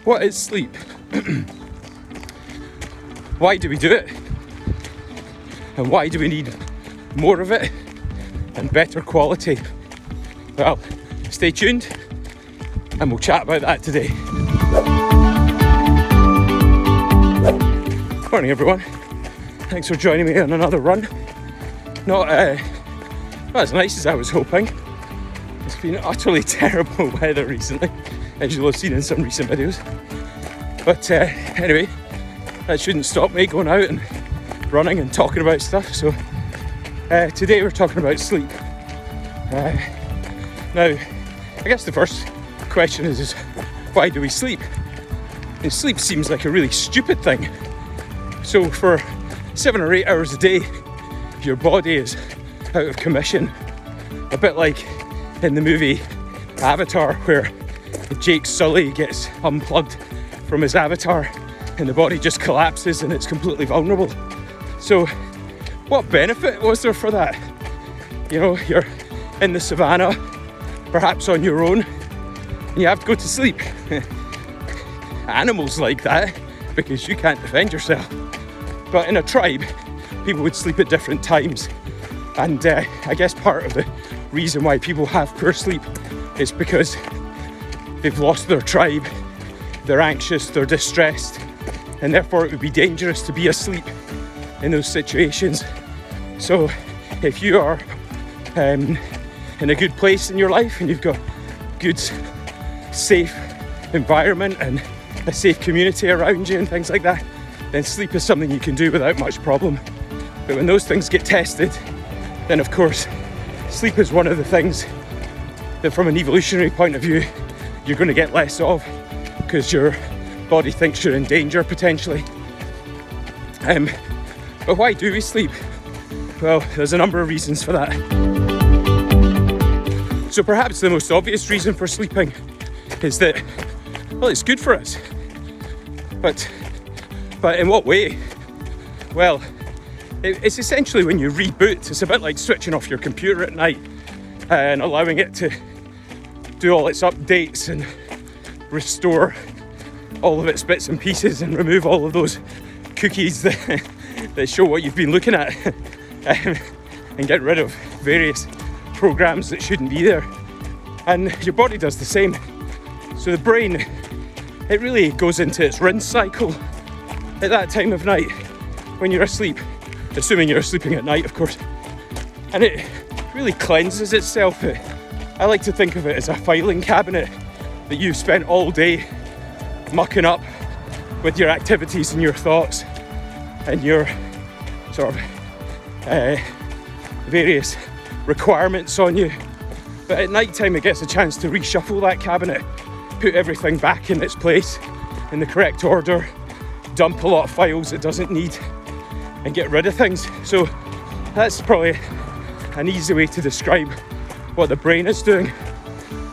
What is sleep? Why do we do it? And why do we need more of it and better quality? Well, stay tuned and we'll chat about that today. Morning everyone. Thanks for joining me on another run. Not as nice as I was hoping. It's been utterly terrible weather recently, as you'll have seen in some recent videos. But anyway, that shouldn't stop me going out and running and talking about stuff. So today we're talking about sleep. Now, I guess the first question is why do we sleep? And sleep seems like a really stupid thing. So for 7 or 8 hours a day, your body is out of commission. A bit like in the movie Avatar, where Jake Sully gets unplugged from his avatar and the body just collapses and it's completely vulnerable. So what benefit was there for that? You know, you're in the savannah, perhaps on your own, and you have to go to sleep. Animals like that because you can't defend yourself. But in a tribe, people would sleep at different times. And I guess part of the reason why people have poor sleep is because they've lost their tribe, they're anxious, they're distressed, and therefore it would be dangerous to be asleep in those situations. So if you are in a good place in your life and you've got good, safe environment and a safe community around you and things like that, then sleep is something you can do without much problem. But when those things get tested, then of course sleep is one of the things that from an evolutionary point of view you're going to get less of, because your body thinks you're in danger potentially. But why do we sleep? Well, there's a number of reasons for that. So perhaps the most obvious reason for sleeping is that, well, it's good for us. But in what way? Well, it's essentially when you reboot. It's a bit like switching off your computer at night and allowing it to do all its updates and restore all of its bits and pieces and remove all of those cookies that show what you've been looking at and get rid of various programs that shouldn't be there. And your body does the same. So the brain, it really goes into its rinse cycle at that time of night when you're asleep, assuming you're sleeping at night, of course. And it really cleanses itself. I like to think of it as a filing cabinet that you've spent all day mucking up with your activities and your thoughts and your sort of various requirements on you. But at night time it gets a chance to reshuffle that cabinet, put everything back in its place in the correct order, dump a lot of files it doesn't need, and get rid of things. So that's probably an easy way to describe what the brain is doing.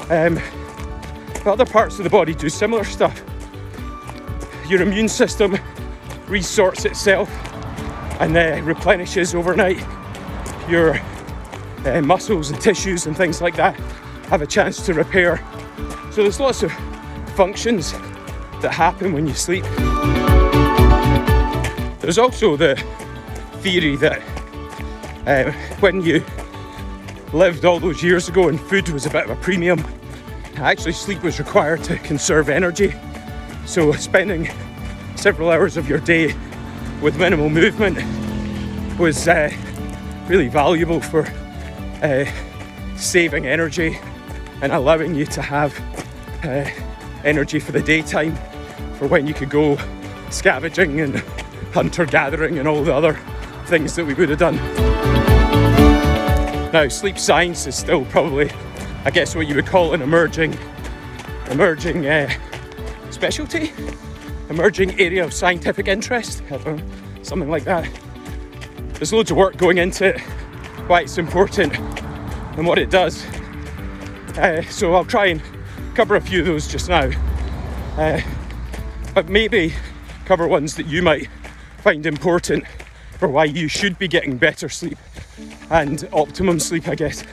But other parts of the body do similar stuff. Your immune system resorts itself and replenishes overnight. Your muscles and tissues and things like that have a chance to repair. So there's lots of functions that happen when you sleep. There's also the theory that when you lived all those years ago and food was a bit of a premium, actually sleep was required to conserve energy. So spending several hours of your day with minimal movement was really valuable for saving energy and allowing you to have energy for the daytime, for when you could go scavenging and hunter-gathering and all the other things that we would have done. Now, sleep science is still probably, I guess, what you would call an emerging specialty, emerging area of scientific interest, I don't know, something like that. There's loads of work going into it, why it's important and what it does. So I'll try and cover a few of those just now, but maybe cover ones that you might find important for why you should be getting better sleep and optimum sleep, I guess.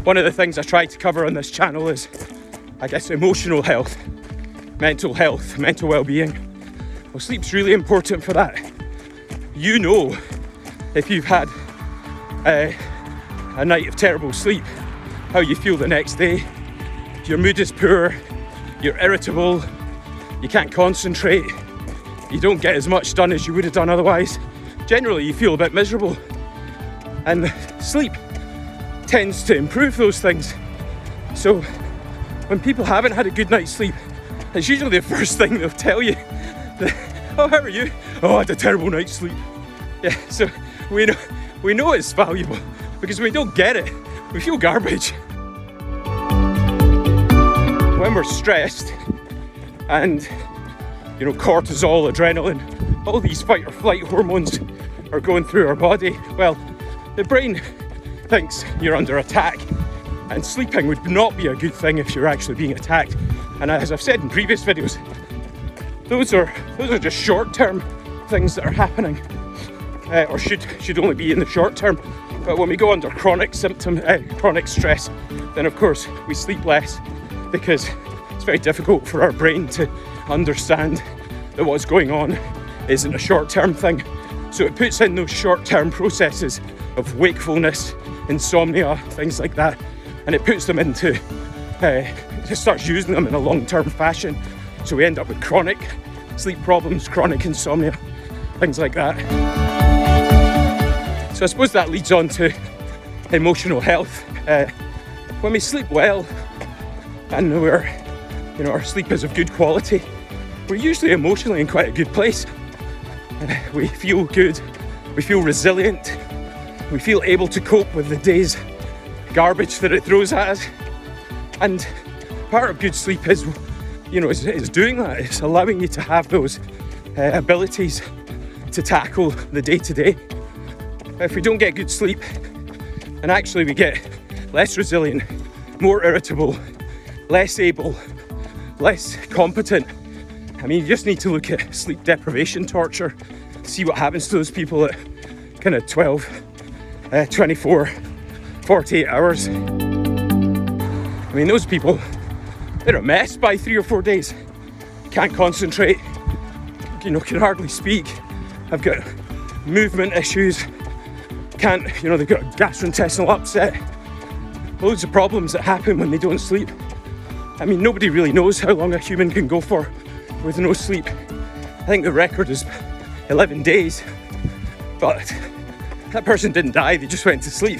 One of the things I try to cover on this channel is I guess, emotional health, mental well-being. Well, sleep's really important for that. You know, if you've had a night of terrible sleep, how you feel the next day. Your mood is poor, you're irritable, you can't concentrate, you don't get as much done as you would have done otherwise. Generally, you feel a bit miserable. And sleep tends to improve those things. So when people haven't had a good night's sleep, it's usually the first thing they'll tell you. Oh, how are you? Oh, I had a terrible night's sleep. Yeah, so we know it's valuable, because when we don't get it, we feel garbage. When we're stressed and, cortisol, adrenaline, all these fight or flight hormones are going through our body, well, the brain thinks you're under attack, and sleeping would not be a good thing if you're actually being attacked. And as I've said in previous videos, those are just short-term things that are happening, or should only be in the short term. But when we go under chronic stress, then of course we sleep less, because it's very difficult for our brain to understand that what's going on isn't a short-term thing. So it puts in those short-term processes of wakefulness, insomnia, things like that, and it puts them into, just starts using them in a long-term fashion. So we end up with chronic sleep problems, chronic insomnia, things like that. So I suppose that leads on to emotional health. When we sleep well and our sleep is of good quality, we're usually emotionally in quite a good place. We feel good, we feel resilient, we feel able to cope with the day's garbage that it throws at us. And part of good sleep is doing that. It's allowing you to have those abilities to tackle the day-to-day. If we don't get good sleep, and actually we get less resilient, more irritable, less able, less competent. I mean, you just need to look at sleep deprivation torture, see what happens to those people at kind of 12, 24, 48 hours. I mean, those people, they're a mess by 3 or 4 days. Can't concentrate, can hardly speak, have got movement issues, they've got gastrointestinal upset, loads of problems that happen when they don't sleep. I mean, nobody really knows how long a human can go for with no sleep. I think the record is 11 days, but that person didn't die, they just went to sleep.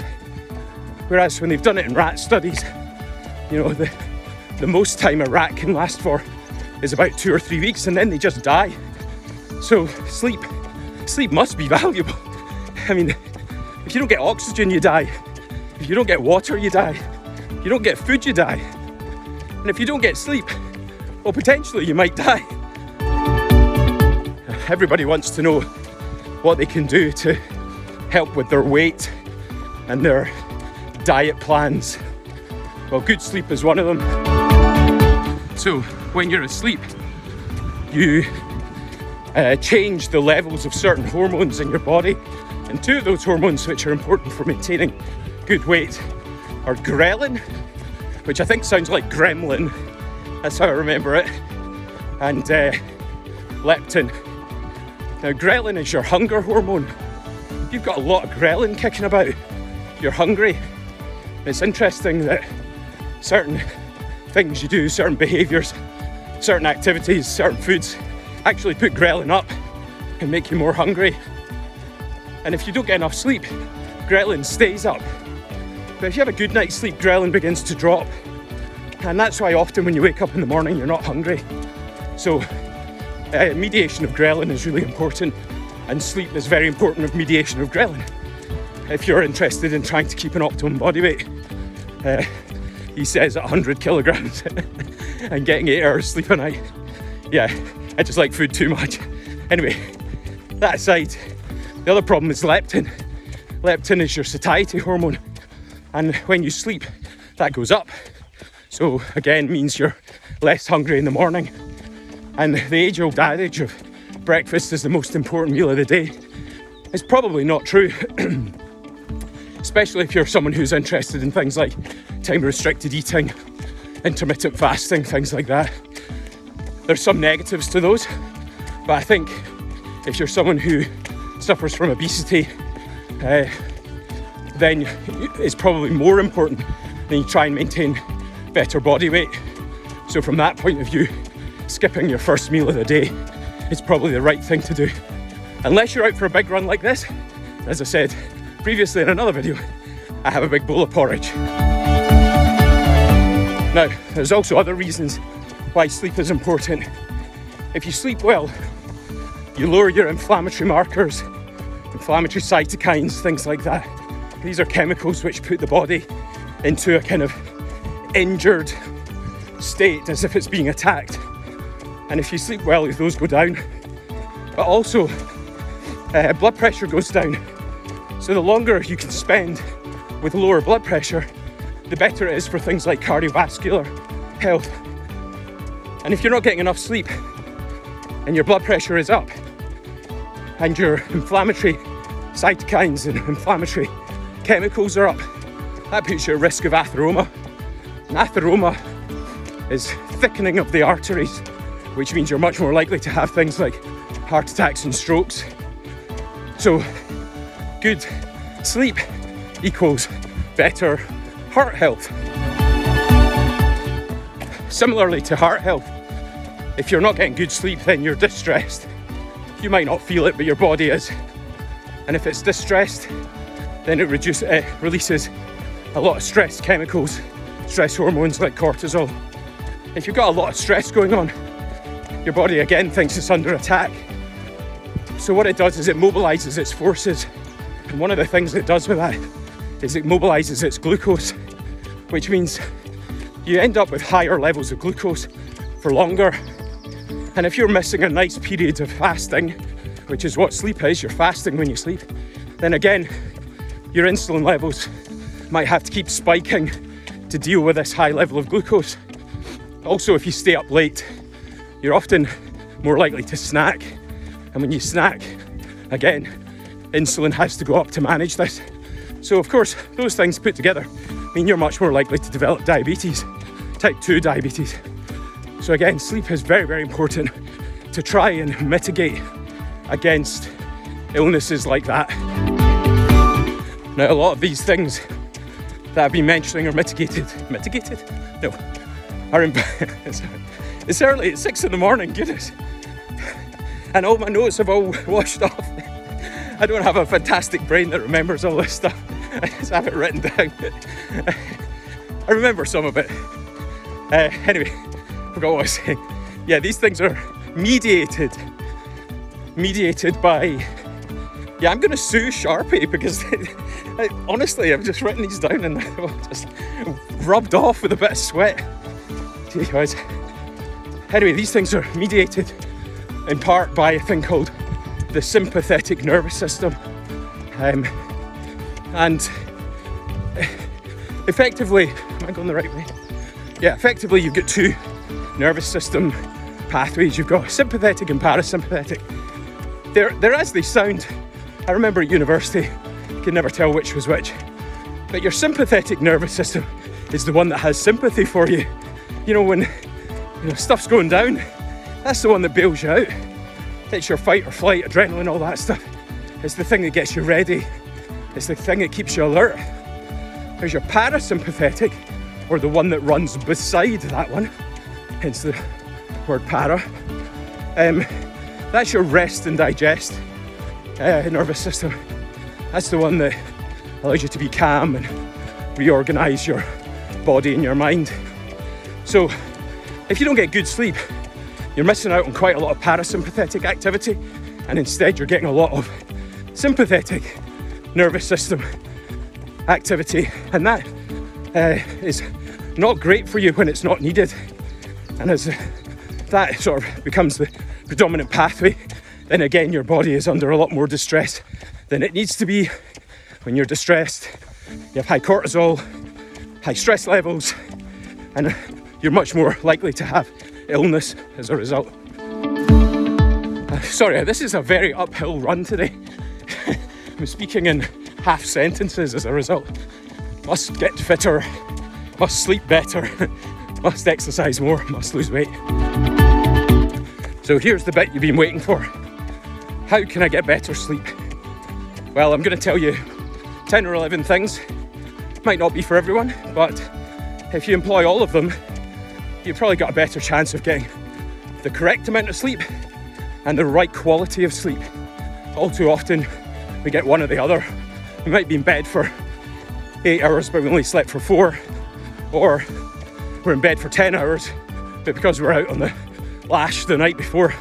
Whereas when they've done it in rat studies, the most time a rat can last for is about 2 or 3 weeks, and then they just die. So sleep must be valuable. I mean, if you don't get oxygen, you die. If you don't get water, you die. If you don't get food, you die. And if you don't get sleep, well, potentially you might die. Everybody wants to know what they can do to help with their weight and their diet plans. Well, good sleep is one of them. So when you're asleep, you change the levels of certain hormones in your body. And 2 of those hormones which are important for maintaining good weight are ghrelin, which I think sounds like gremlin, that's how I remember it, and leptin. Now, ghrelin is your hunger hormone. If you've got a lot of ghrelin kicking about, you're hungry. It's interesting that certain things you do, certain behaviours, certain activities, certain foods actually put ghrelin up and make you more hungry. And if you don't get enough sleep, ghrelin stays up. But if you have a good night's sleep, ghrelin begins to drop. And that's why often when you wake up in the morning, you're not hungry. So mediation of ghrelin is really important, and sleep is very important of mediation of ghrelin. If you're interested in trying to keep an optimum body weight, he says at 100 kilograms and getting 8 hours sleep a night. Yeah, I just like food too much. Anyway, that aside, the other problem is leptin. Leptin is your satiety hormone, and when you sleep, that goes up. So again, means you're less hungry in the morning. And the age-old adage of breakfast is the most important meal of the day is probably not true. Especially if you're someone who's interested in things like time-restricted eating, intermittent fasting, things like that. There's some negatives to those, but I think if you're someone who suffers from obesity, then it's probably more important that you try and maintain better body weight. So from that point of view, skipping your first meal of the day is probably the right thing to do. Unless you're out for a big run like this. As I said previously in another video, I have a big bowl of porridge. Now, there's also other reasons why sleep is important. If you sleep well, you lower your inflammatory markers, inflammatory cytokines, things like that. These are chemicals which put the body into a kind of injured state, as if it's being attacked. And if you sleep well, those go down. But also, blood pressure goes down. So the longer you can spend with lower blood pressure, the better it is for things like cardiovascular health. And if you're not getting enough sleep and your blood pressure is up and your inflammatory cytokines and inflammatory chemicals are up, that puts you at risk of atheroma. And atheroma is thickening of the arteries, which means you're much more likely to have things like heart attacks and strokes. So good sleep equals better heart health. Similarly to heart health, if you're not getting good sleep, then you're distressed. You might not feel it, but your body is. And if it's distressed, then it releases a lot of stress chemicals, stress hormones like cortisol. If you've got a lot of stress going on, your body again thinks it's under attack. So what it does is it mobilizes its forces. And one of the things it does with that is it mobilizes its glucose, which means you end up with higher levels of glucose for longer. And if you're missing a nice period of fasting, which is what sleep is, you're fasting when you sleep, then again, your insulin levels might have to keep spiking to deal with this high level of glucose. Also, if you stay up late, you're often more likely to snack. And when you snack, again, insulin has to go up to manage this. So of course, those things put together mean you're much more likely to develop diabetes, type 2 diabetes. So again, sleep is very, very important to try and mitigate against illnesses like that. Now, a lot of these things that I've been mentioning are mitigated? No. It's early, it's 6 a.m, goodness. And all my notes have all washed off. I don't have a fantastic brain that remembers all this stuff. I just have it written down. I remember some of it. Anyway, forgot what I was saying. Yeah, these things are mediated by... Yeah, I'm going to sue Sharpie because honestly, I've just written these down and they're all just rubbed off with a bit of sweat. Gee, guys. Anyway, these things are mediated in part by a thing called the sympathetic nervous system. And effectively, am I going the right way? Yeah, effectively you've got two nervous system pathways. You've got sympathetic and parasympathetic. They're as they sound. I remember at university, you could never tell which was which. But your sympathetic nervous system is the one that has sympathy for you. You know, when stuff's going down, that's the one that bails you out. It's your fight or flight, adrenaline, all that stuff. It's the thing that gets you ready. It's the thing that keeps you alert. There's your parasympathetic, or the one that runs beside that one, hence the word para. That's your rest and digest nervous system. That's the one that allows you to be calm and reorganize your body and your mind. So if you don't get good sleep, you're missing out on quite a lot of parasympathetic activity, and instead you're getting a lot of sympathetic nervous system activity, and that is not great for you when it's not needed. And as that sort of becomes the predominant pathway, then again your body is under a lot more distress than it needs to be. When you're distressed, you have high cortisol, high stress levels, and you're much more likely to have illness as a result. Sorry, this is a very uphill run today. I'm speaking in half sentences as a result. Must get fitter, must sleep better, must exercise more, must lose weight. So here's the bit you've been waiting for. How can I get better sleep? Well, I'm going to tell you 10 or 11 things. Might not be for everyone, but if you employ all of them, you've probably got a better chance of getting the correct amount of sleep and the right quality of sleep. All too often, we get one or the other. We might be in bed for 8 hours, but we only slept for 4, or we're in bed for 10 hours, but because we're out on the lash the night before,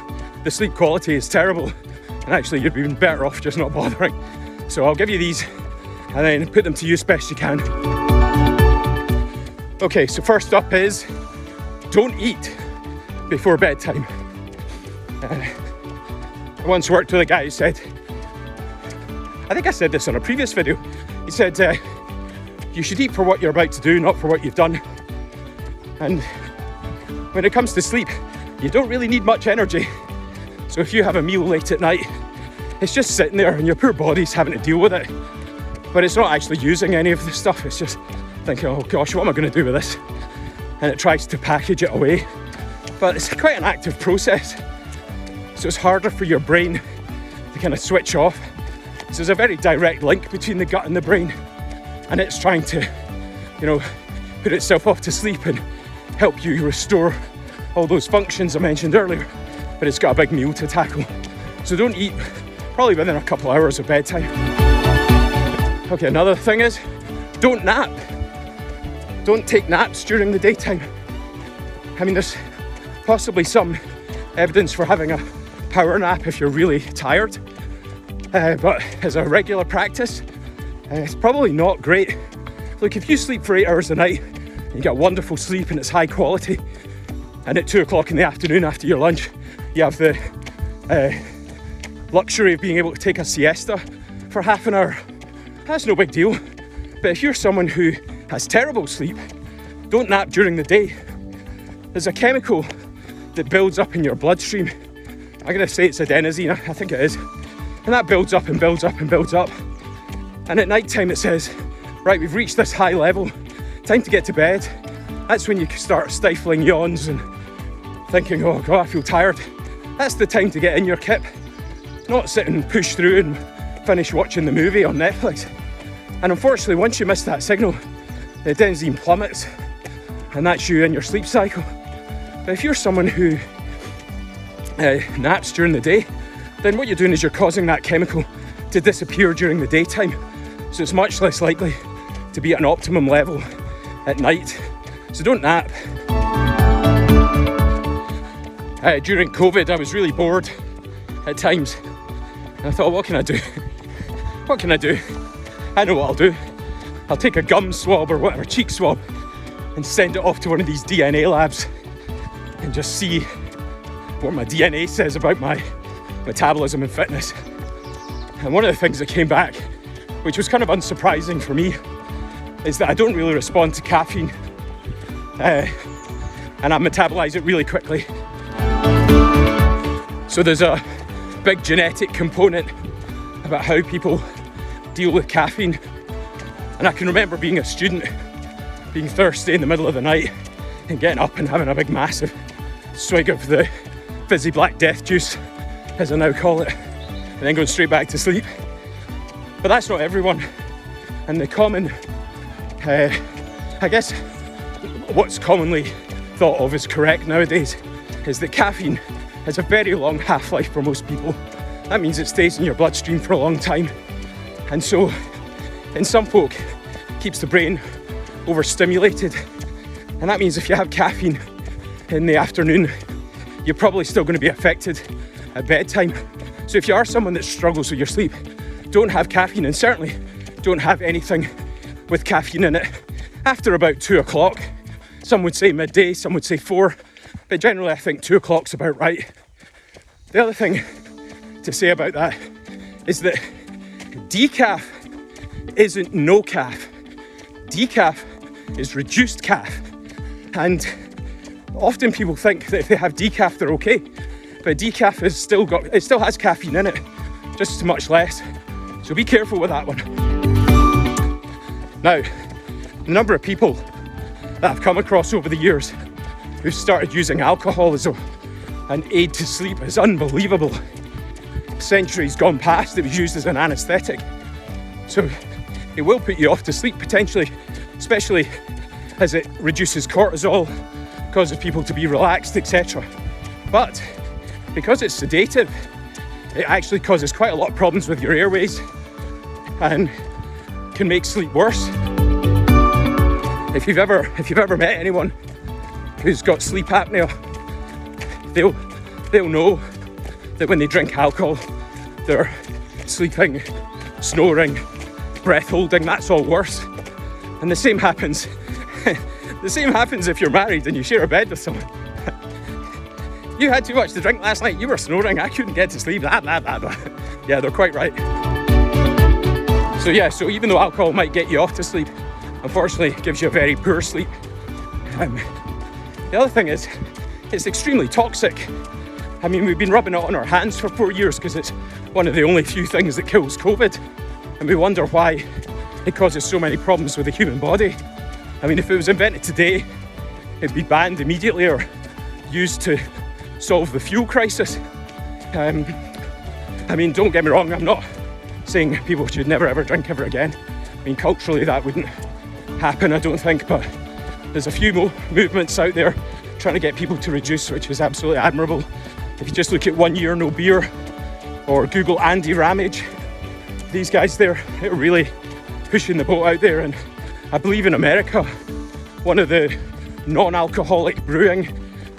the sleep quality is terrible, and actually you'd be better off just not bothering. So I'll give you these and then put them to use best you can. Okay, so first up is don't eat before bedtime. I once worked with a guy who said, I think I said this on a previous video, he said you should eat for what you're about to do, not for what you've done. And when it comes to sleep, you don't really need much energy. So if you have a meal late at night, it's just sitting there and your poor body's having to deal with it. But it's not actually using any of the stuff, it's just thinking, oh gosh, what am I going to do with this? And it tries to package it away. But it's quite an active process. So it's harder for your brain to kind of switch off. So there's a very direct link between the gut and the brain. And it's trying to, put itself off to sleep and help you restore all those functions I mentioned earlier. But it's got a big meal to tackle. So don't eat probably within a couple of hours of bedtime. Okay, another thing is, don't nap. Don't take naps during the daytime. I mean, there's possibly some evidence for having a power nap if you're really tired. But as a regular practice, it's probably not great. Look, if you sleep for 8 hours a night, you get wonderful sleep and it's high quality, and at 2 o'clock in the afternoon after your lunch, you have the luxury of being able to take a siesta for half an hour, that's no big deal. But if you're someone who has terrible sleep, don't nap during the day. There's a chemical that builds up in your bloodstream. I'm going to say it's adenosine, I think it is. And that builds up and builds up and builds up. And at night time it says, right, we've reached this high level, time to get to bed. That's when you start stifling yawns and thinking, oh God, I feel tired. That's the time to get in your kip. Not sit and push through and finish watching the movie on Netflix. And unfortunately, once you miss that signal, the adenosine plummets, and that's you in your sleep cycle. But if you're someone who naps during the day, then what you're doing is you're causing that chemical to disappear during the daytime. So it's much less likely to be at an optimum level at night. So don't nap. During COVID, I was really bored at times. And I thought, what can I do? What can I do? I know what I'll do. I'll take a gum swab or whatever, cheek swab, and send it off to one of these DNA labs and just see what my DNA says about my metabolism and fitness. And one of the things that came back, which was kind of unsurprising for me, is that I don't really respond to caffeine and I metabolize it really quickly. So there's a big genetic component about how people deal with caffeine. And I can remember being a student, being thirsty in the middle of the night and getting up and having a big massive swig of the fizzy black death juice, as I now call it, and then going straight back to sleep. But that's not everyone. And the common, I guess, what's commonly thought of as correct nowadays is that caffeine has a very long half-life for most people. That means it stays in your bloodstream for a long time. And so, in some folk, it keeps the brain overstimulated. And that means if you have caffeine in the afternoon, you're probably still going to be affected at bedtime. So if you are someone that struggles with your sleep, don't have caffeine, and certainly don't have anything with caffeine in it after about 2 o'clock. Some would say midday, some would say 4, but generally I think 2 o'clock's about right. The other thing to say about that is that decaf isn't no caf. Decaf is reduced caf. And often people think that if they have decaf, they're okay. But decaf it still has caffeine in it, just much less. So be careful with that one. Now, the number of people that I've come across over the years who started using alcohol as an aid to sleep is unbelievable. Centuries gone past, it was used as an anaesthetic. So it will put you off to sleep potentially, especially as it reduces cortisol, causes people to be relaxed, etc. But because it's sedative, it actually causes quite a lot of problems with your airways and can make sleep worse. If you've ever met anyone who's got sleep apnea, they'll know that when they drink alcohol, they're sleeping, snoring, breath holding, that's all worse. And the same happens if you're married and you share a bed with someone. You had too much to drink last night, you were snoring, I couldn't get to sleep, blah, blah, blah, blah. Yeah, they're quite right. So even though alcohol might get you off to sleep, unfortunately it gives you a very poor sleep. The other thing is, it's extremely toxic. I mean, we've been rubbing it on our hands for 4 years because it's one of the only few things that kills COVID. And we wonder why it causes so many problems with the human body. I mean, if it was invented today, it'd be banned immediately or used to solve the fuel crisis. I mean, don't get me wrong, I'm not saying people should never ever drink ever again. I mean, culturally that wouldn't happen, I don't think, but there's a few movements out there trying to get people to reduce, which is absolutely admirable. If you just look at 1 year no beer or Google Andy Ramage, these guys they're really pushing the boat out there. And I believe in America, one of the non-alcoholic brewing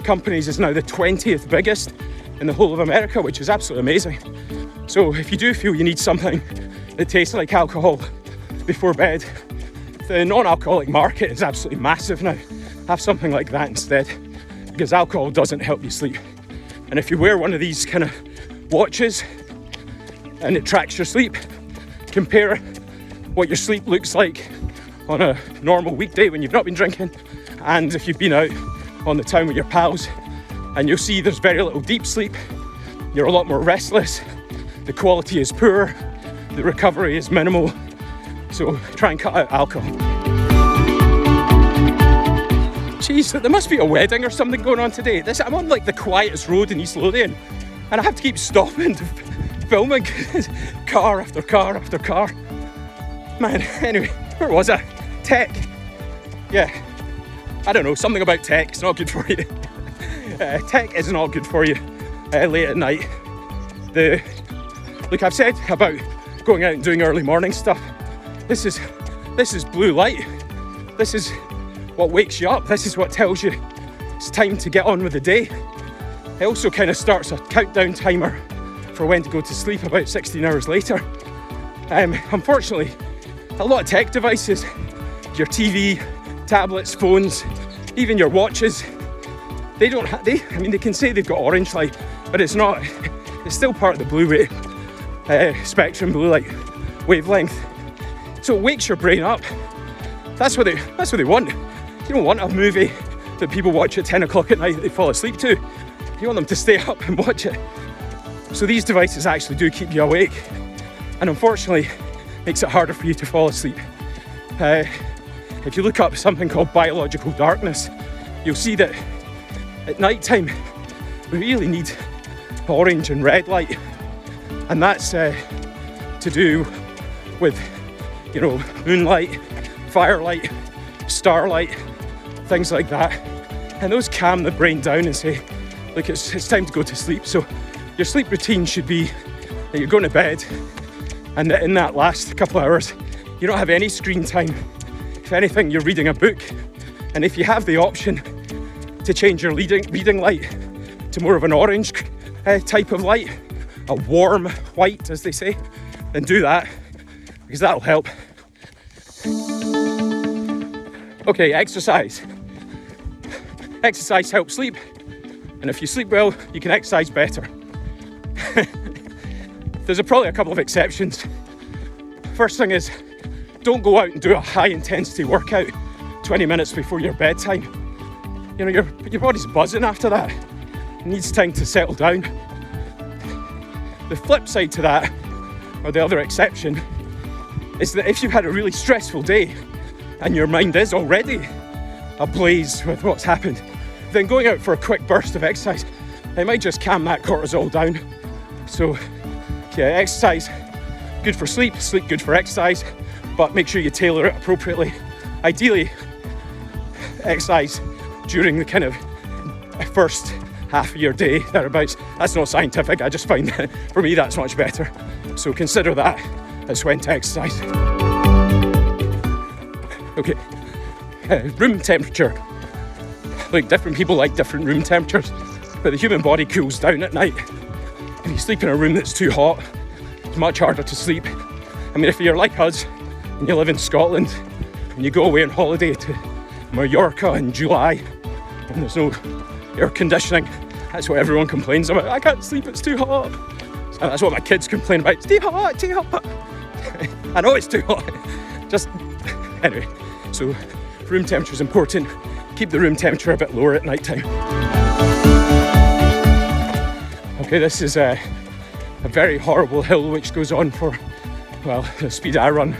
companies is now the 20th biggest in the whole of America, which is absolutely amazing. So if you do feel you need something that tastes like alcohol before bed, the non-alcoholic market is absolutely massive now. Have something like that instead, because alcohol doesn't help you sleep. And if you wear one of these kind of watches and it tracks your sleep, compare what your sleep looks like on a normal weekday when you've not been drinking and if you've been out on the town with your pals, and you'll see there's very little deep sleep. You're a lot more restless, the quality is poor, the recovery is minimal. So try and cut out alcohol. Jeez, there must be a wedding or something going on today. I'm on like the quietest road in East Lothian and I have to keep stopping to filming. Car after car after car. Man, anyway, where was I? Tech. Yeah, I don't know, something about tech, it's not good for you. Tech is not good for you late at night. Look, I've said about going out and doing early morning stuff. This is blue light. This is what wakes you up. This is what tells you it's time to get on with the day. It also kind of starts a countdown timer for when to go to sleep about 16 hours later. Unfortunately, a lot of tech devices, your TV, tablets, phones, even your watches, they can say they've got orange light, but it's not. It's still part of the blue spectrum, blue light wavelength. So it wakes your brain up. That's what they want. You don't want a movie that people watch at 10 o'clock at night that they fall asleep to. You want them to stay up and watch it. So these devices actually do keep you awake, and unfortunately makes it harder for you to fall asleep. If you look up something called biological darkness, you'll see that at night time we really need orange and red light, and that's to do with moonlight, firelight, starlight, things like that, and those calm the brain down and say, look, it's time to go to sleep. So your sleep routine should be that you're going to bed, and that in that last couple of hours you don't have any screen time. If anything, you're reading a book, and if you have the option to change your reading light to more of an orange type of light, a warm white as they say, then do that, because that'll help. Okay, exercise. Exercise helps sleep, and if you sleep well, you can exercise better. There's probably a couple of exceptions. First thing is, don't go out and do a high intensity workout 20 minutes before your bedtime. Your body's buzzing after that. It needs time to settle down. The flip side to that, or the other exception, is that if you've had a really stressful day and your mind is already ablaze with what's happened, then going out for a quick burst of exercise, it might just calm that cortisol down. So yeah, exercise, good for sleep, sleep good for exercise, but make sure you tailor it appropriately. Ideally, exercise during the kind of first half of your day, thereabouts. That's not scientific, I just find that for me that's much better. So consider that as when to exercise. Okay, room temperature. Look, different people like different room temperatures, but the human body cools down at night. If you sleep in a room that's too hot, it's much harder to sleep. I mean, if you're like us and you live in Scotland and you go away on holiday to Mallorca in July and there's no air conditioning, that's what everyone complains about. I can't sleep, it's too hot. And that's what my kids complain about. It's too hot, too hot. I know it's too hot. Just, anyway, so room temperature is important. Keep the room temperature a bit lower at night time. Okay, this is a very horrible hill which goes on for, well, the speed I run,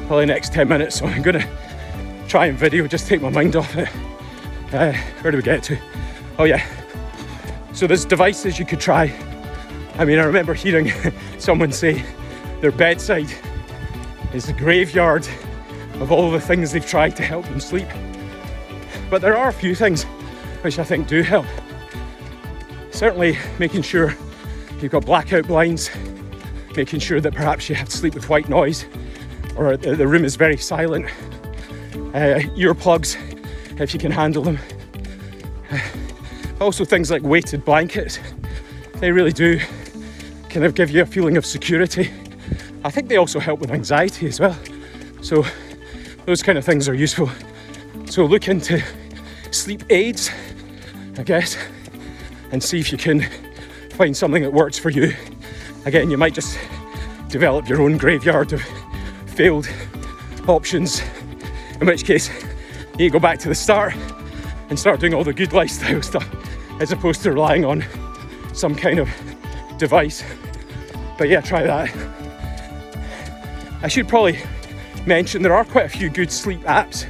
probably the next 10 minutes. So I'm going to try and video, just take my mind off it. Where do we get to? Oh yeah. So there's devices you could try. I mean, I remember hearing someone say their bedside is the graveyard of all the things they've tried to help them sleep. But there are a few things which I think do help. Certainly making sure you've got blackout blinds, making sure that perhaps you have to sleep with white noise or the room is very silent. Earplugs, if you can handle them. Also things like weighted blankets. They really do kind of give you a feeling of security. I think they also help with anxiety as well. So those kind of things are useful. So look into sleep aids, I guess, and see if you can find something that works for you. Again, you might just develop your own graveyard of failed options, in which case you need to go back to the start and start doing all the good lifestyle stuff as opposed to relying on some kind of device. But yeah, try that. I should probably mention there are quite a few good sleep apps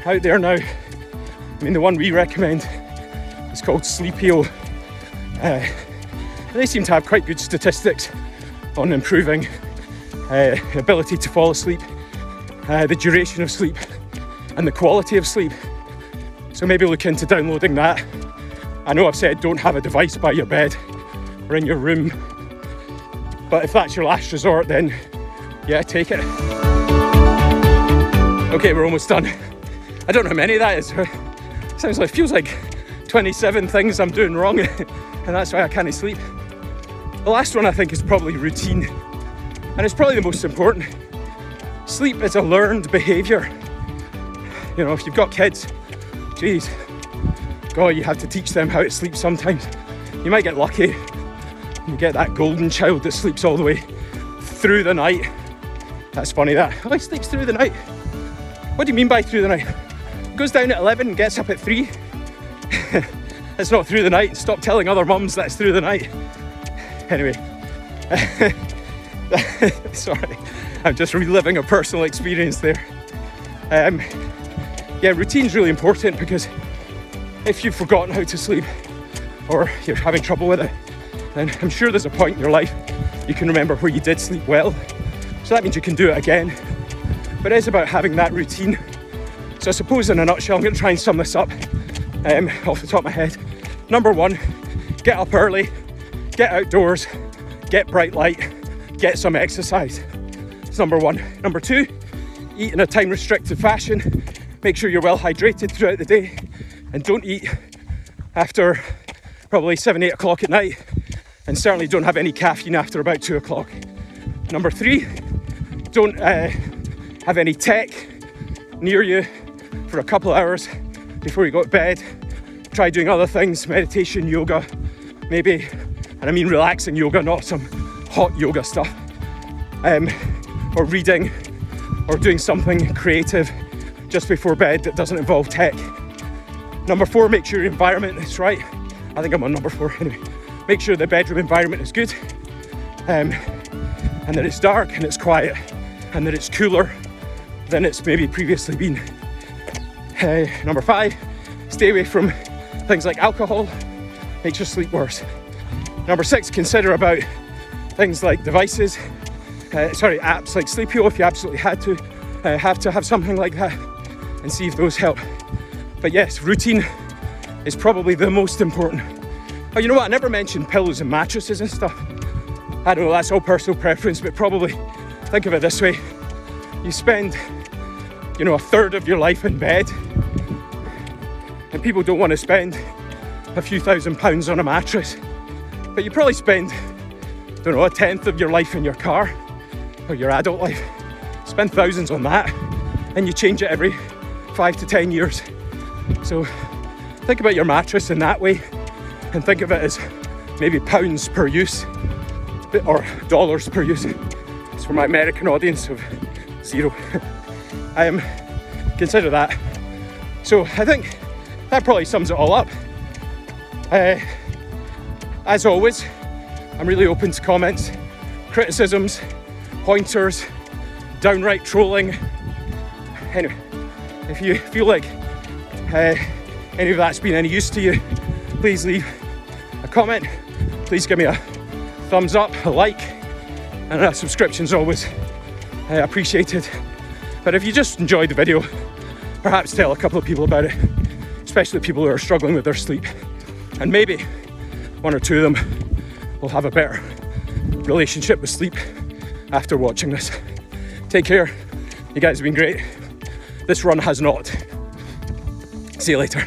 out there now. I mean, the one we recommend is called Sleepio. They seem to have quite good statistics on improving ability to fall asleep, the duration of sleep, and the quality of sleep. So maybe look into downloading that. I know I've said don't have a device by your bed or in your room, but if that's your last resort, then yeah, take it. Okay, we're almost done. I don't know how many that is. Sounds like, feels like 27 things I'm doing wrong and that's why I can't sleep. The last one I think is probably routine, and it's probably the most important. Sleep is a learned behaviour. You know, if you've got kids, geez, God, you have to teach them how to sleep sometimes. You might get lucky and you get that golden child that sleeps all the way through the night. That's funny that. Oh, he sleeps through the night. What do you mean by through the night? Goes down at 11 and gets up at 3. It's not through the night. Stop telling other mums that's through the night. Anyway, sorry, I'm just reliving a personal experience there. Yeah, routine's really important because if you've forgotten how to sleep or you're having trouble with it, then I'm sure there's a point in your life you can remember where you did sleep well. So that means you can do it again. But it is about having that routine. So I suppose in a nutshell, I'm going to try and sum this up off the top of my head. Number 1, get up early, get outdoors, get bright light, get some exercise. That's number 1. Number 2, eat in a time restricted fashion. Make sure you're well hydrated throughout the day and don't eat after probably 7-8 o'clock at night, and certainly don't have any caffeine after about 2 o'clock. Number 3, don't have any tech near you for a couple of hours before you go to bed. Try doing other things, meditation, yoga, maybe, and I mean relaxing yoga, not some hot yoga stuff, or reading, or doing something creative just before bed that doesn't involve tech. Number 4, make sure your environment is right. I think I'm on number 4 anyway. Make sure the bedroom environment is good, and that it's dark and it's quiet and that it's cooler than it's maybe previously been. Number 5, stay away from things like alcohol makes your sleep worse. Number 6, consider about things like devices, apps like Sleepio if you absolutely have to have something like that, and see if those help. But yes, routine is probably the most important. Oh, you know what? I never mentioned pillows and mattresses and stuff. I don't know, that's all personal preference, but probably think of it this way. You spend, a third of your life in bed, and people don't want to spend a few £1,000s on a mattress, but you probably spend, a tenth of your life in your car, or your adult life. Spend thousands on that, and you change it every 5 to 10 years. So think about your mattress in that way, and think of it as maybe pounds per use, or dollars per use. It's for my American audience of 0. Consider that. So I think that probably sums it all up. As always, I'm really open to comments, criticisms, pointers, downright trolling. Anyway, if you feel like any of that's been any use to you, please leave a comment. Please give me a thumbs up, a like, and a subscription's always appreciated. But if you just enjoyed the video, perhaps tell a couple of people about it, especially people who are struggling with their sleep. And maybe 1 or 2 of them will have a better relationship with sleep after watching this. Take care. You guys have been great. This run has not. See you later.